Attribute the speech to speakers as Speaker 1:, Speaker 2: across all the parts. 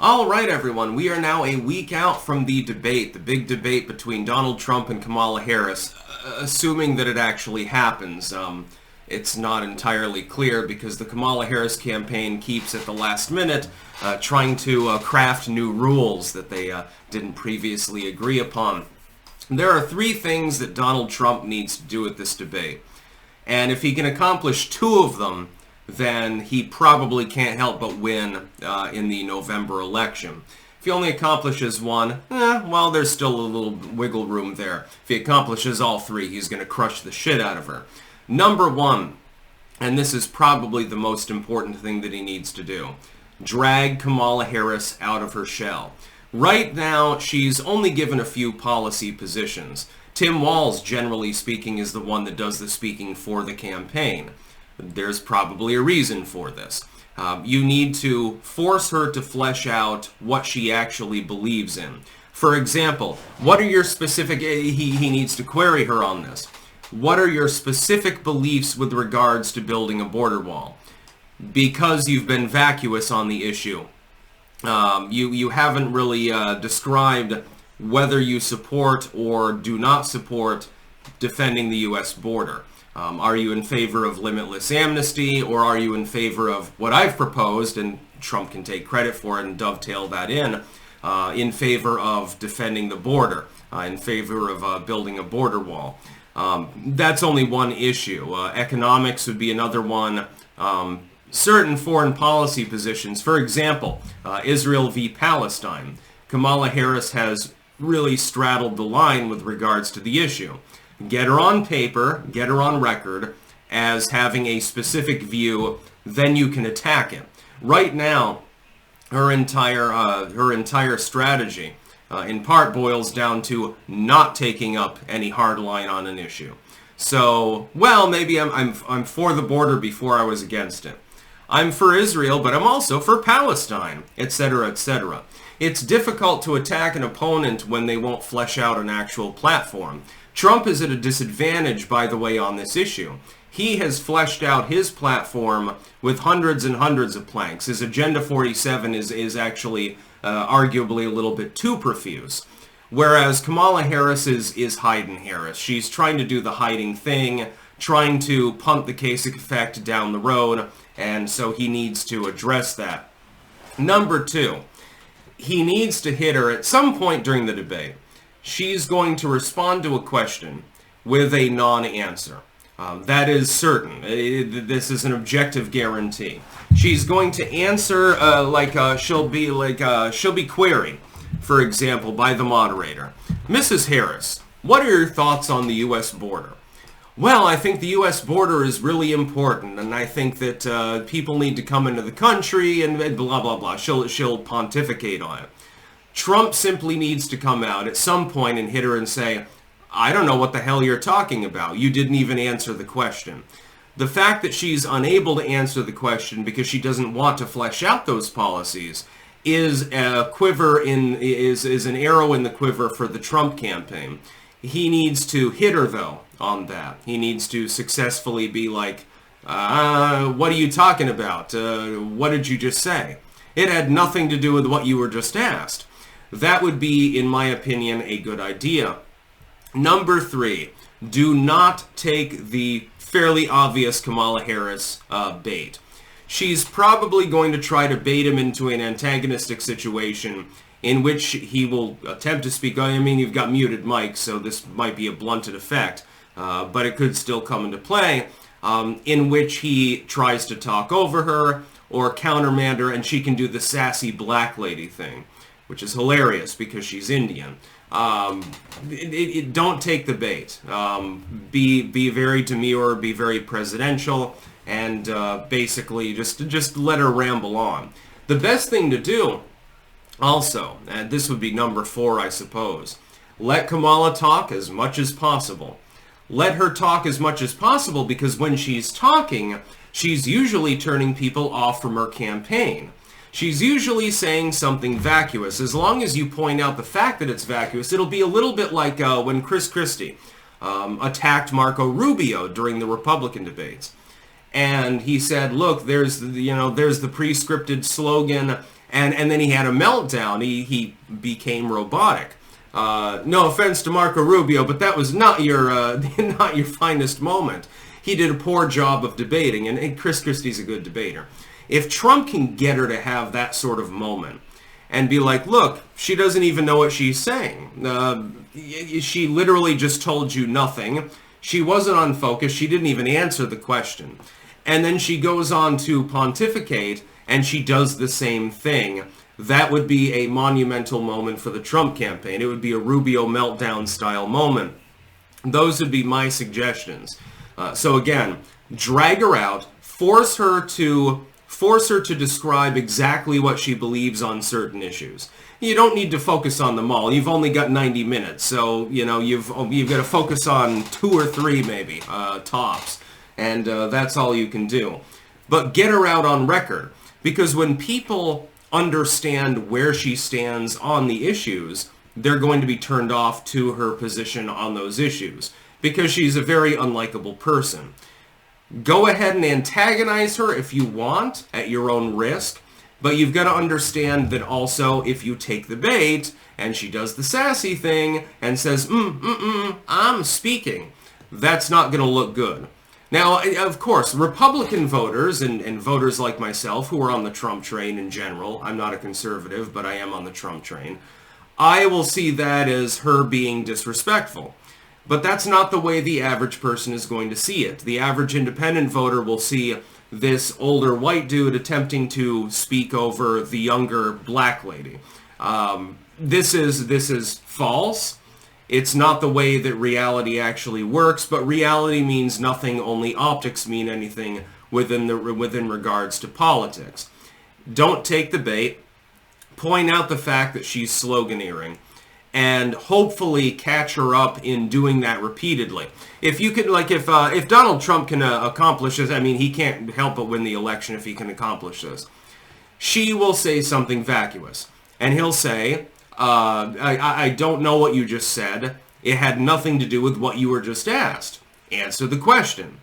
Speaker 1: All right, everyone, we are now a week out from the debate, the big debate between Donald Trump and Kamala Harris, assuming that it actually happens. It's not entirely clear because the Kamala Harris campaign keeps at the last minute trying to craft new rules that they didn't previously agree upon. There are three things that Donald Trump needs to do at this debate, and if he can accomplish two of them, then he probably can't help but win in the November election. If he only accomplishes one, well, there's still a little wiggle room there. If he accomplishes all three, he's going to crush the shit out of her. Number one, and this is probably the most important thing that he needs to do, drag Kamala Harris out of her shell. Right now, she's only given a few policy positions. Tim Walz, generally speaking, is the one that does the speaking for the campaign. There's probably a reason for this. You need to force her to flesh out what she actually believes in. For example, what are your specific... He needs to query her on this. What are your specific beliefs with regards to building a border wall? Because you've been vacuous on the issue. You haven't really described whether you support or do not support defending the U.S. border. Are you in favor of limitless amnesty, or are you in favor of what I've proposed, and Trump can take credit for it and dovetail that in favor of defending the border, in favor of building a border wall? That's only one issue. Economics would be another one. Certain foreign policy positions, for example, Israel v. Palestine. Kamala Harris has really straddled the line with regards to the issue. Get her on paper, get her on record as having a specific view, then you can attack it. Right now, her entire strategy in part boils down to not taking up any hard line on an issue. So, well, maybe I'm for the border before I was against it. I'm for Israel, but I'm also for Palestine, etc., etc. It's difficult to attack an opponent when they won't flesh out an actual platform. Trump is at a disadvantage, by the way, on this issue. He has fleshed out his platform with hundreds and hundreds of planks. His Agenda 47 is actually arguably a little bit too profuse. Whereas Kamala Harris is hiding Harris. She's trying to do the hiding thing, trying to punt the Kasich effect down the road, and so he needs to address that. Number two, he needs to hit her at some point during the debate. She's going to respond to a question with a non-answer. That is certain. This is an objective guarantee. She's going to answer she'll be queried, for example, by the moderator. Mrs. Harris, what are your thoughts on the U.S. border? Well, I think the U.S. border is really important, and I think that people need to come into the country, and blah, blah, blah. She'll pontificate on it. Trump simply needs to come out at some point and hit her and say, I don't know what the hell you're talking about. You didn't even answer the question. The fact that she's unable to answer the question because she doesn't want to flesh out those policies is a is an arrow in the quiver for the Trump campaign. He needs to hit her, though, on that. He needs to successfully be like, what are you talking about? What did you just say? It had nothing to do with what you were just asked. That would be, in my opinion, a good idea. Number three, do not take the fairly obvious Kamala Harris bait. She's probably going to try to bait him into an antagonistic situation in which he will attempt to speak. I mean, you've got muted mics, so this might be a blunted effect, but it could still come into play, in which he tries to talk over her or countermand her, and she can do the sassy black lady thing, which is hilarious because she's Indian. Don't take the bait. Be very demure, be very presidential, and basically just let her ramble on. The best thing to do, also, and this would be number 4, I suppose, let Kamala talk as much as possible. Let her talk as much as possible because when she's talking, she's usually turning people off from her campaign. She's usually saying something vacuous. As long as you point out the fact that it's vacuous, it'll be a little bit like when Chris Christie attacked Marco Rubio during the Republican debates. And he said, look, there's the pre-scripted slogan, And then he had a meltdown. He became robotic. No offense to Marco Rubio, but that was not your not your finest moment. He did a poor job of debating, and Chris Christie's a good debater. If Trump can get her to have that sort of moment and be like, look, she doesn't even know what she's saying. She literally just told you nothing. She wasn't on focus. She didn't even answer the question. And then she goes on to pontificate, and she does the same thing. That would be a monumental moment for the Trump campaign. It would be a Rubio meltdown style moment. Those would be my suggestions. So again, drag her out, force her to describe exactly what she believes on certain issues. You don't need to focus on them all. You've only got 90 minutes, so you've got to focus on 2 or 3 maybe tops, and that's all you can do. But get her out on record, because when people understand where she stands on the issues, they're going to be turned off to her position on those issues, because she's a very unlikable person. Go ahead and antagonize her if you want, at your own risk, but you've got to understand that also if you take the bait and she does the sassy thing and says, I'm speaking, that's not going to look good. Now, of course, Republican voters and voters like myself who are on the Trump train in general, I'm not a conservative, but I am on the Trump train, I will see that as her being disrespectful. But that's not the way the average person is going to see it. The average independent voter will see this older white dude attempting to speak over the younger black lady. This is false. It's not the way that reality actually works, but reality means nothing, only optics mean anything within regards to politics. Don't take the bait. Point out the fact that she's sloganeering, and hopefully catch her up in doing that repeatedly. If you could, if Donald Trump can accomplish this, I mean, he can't help but win the election if he can accomplish this. She will say something vacuous, and he'll say, I don't know what you just said. It had nothing to do with what you were just asked. Answer the question.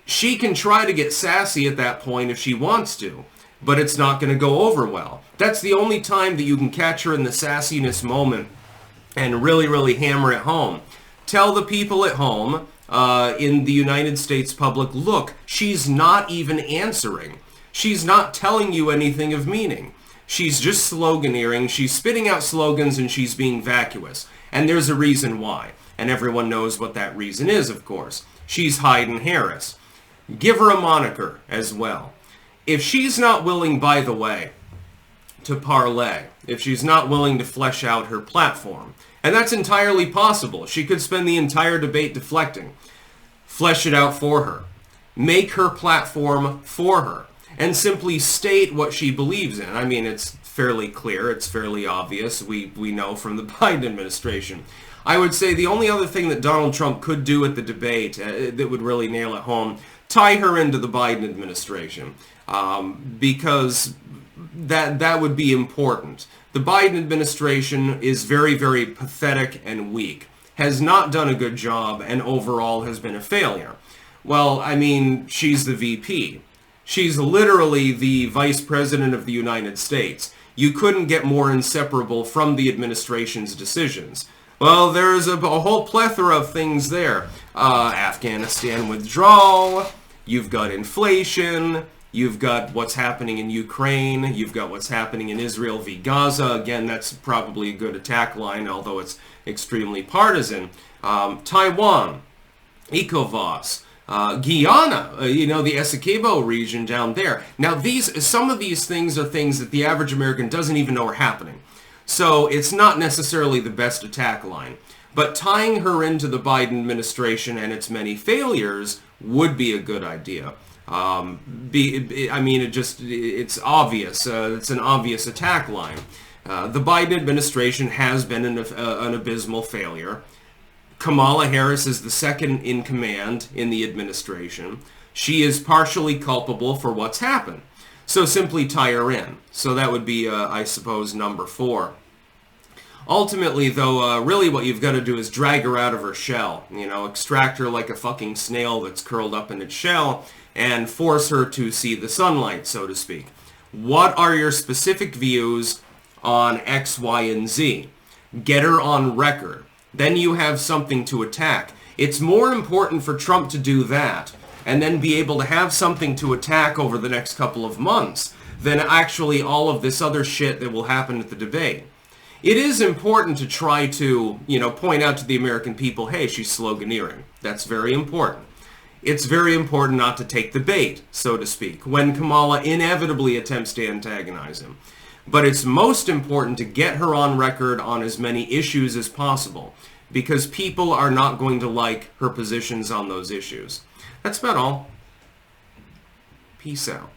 Speaker 1: She can try to get sassy at that point if she wants to, but it's not going to go over well. That's the only time that you can catch her in the sassiness moment and really, really hammer it home. Tell the people at home in the United States public, look, she's not even answering. She's not telling you anything of meaning. She's just sloganeering. She's spitting out slogans, and she's being vacuous. And there's a reason why. And everyone knows what that reason is, of course. She's Hayden-Harris. Give her a moniker as well. If she's not willing, by the way, to parlay, if she's not willing to flesh out her platform, and that's entirely possible. She could spend the entire debate deflecting. Flesh it out for her. Make her platform for her. And simply state what she believes in. I mean, it's fairly clear. It's fairly obvious. We know from the Biden administration. I would say the only other thing that Donald Trump could do at the debate that would really nail it home, tie her into the Biden administration. Because that would be important. The Biden administration is very, very pathetic and weak, has not done a good job, and overall has been a failure. Well, I mean, she's the VP. She's literally the Vice President of the United States. You couldn't get more inseparable from the administration's decisions. Well, there's a whole plethora of things there. Afghanistan withdrawal, you've got inflation, you've got what's happening in Ukraine. You've got what's happening in Israel v. Gaza. Again, that's probably a good attack line, although it's extremely partisan. Taiwan, ECOWAS, Guyana, the Essequibo region down there. Now, some of these things are things that the average American doesn't even know are happening. So it's not necessarily the best attack line. But tying her into the Biden administration and its many failures would be a good idea. It's obvious. It's an obvious attack line. The Biden administration has been an abysmal failure. Kamala Harris is the second in command in the administration. She is partially culpable for what's happened. So simply tie her in. So that would be, I suppose, number 4. Ultimately, though, really what you've got to do is drag her out of her shell. Extract her like a fucking snail that's curled up in its shell and force her to see the sunlight, so to speak. What are your specific views on X, Y, and Z? Get her on record. Then you have something to attack. It's more important for Trump to do that and then be able to have something to attack over the next couple of months than actually all of this other shit that will happen at the debate. It is important to try to, point out to the American people, hey, she's sloganeering. That's very important. It's very important not to take the bait, so to speak, when Kamala inevitably attempts to antagonize him. But it's most important to get her on record on as many issues as possible, because people are not going to like her positions on those issues. That's about all. Peace out.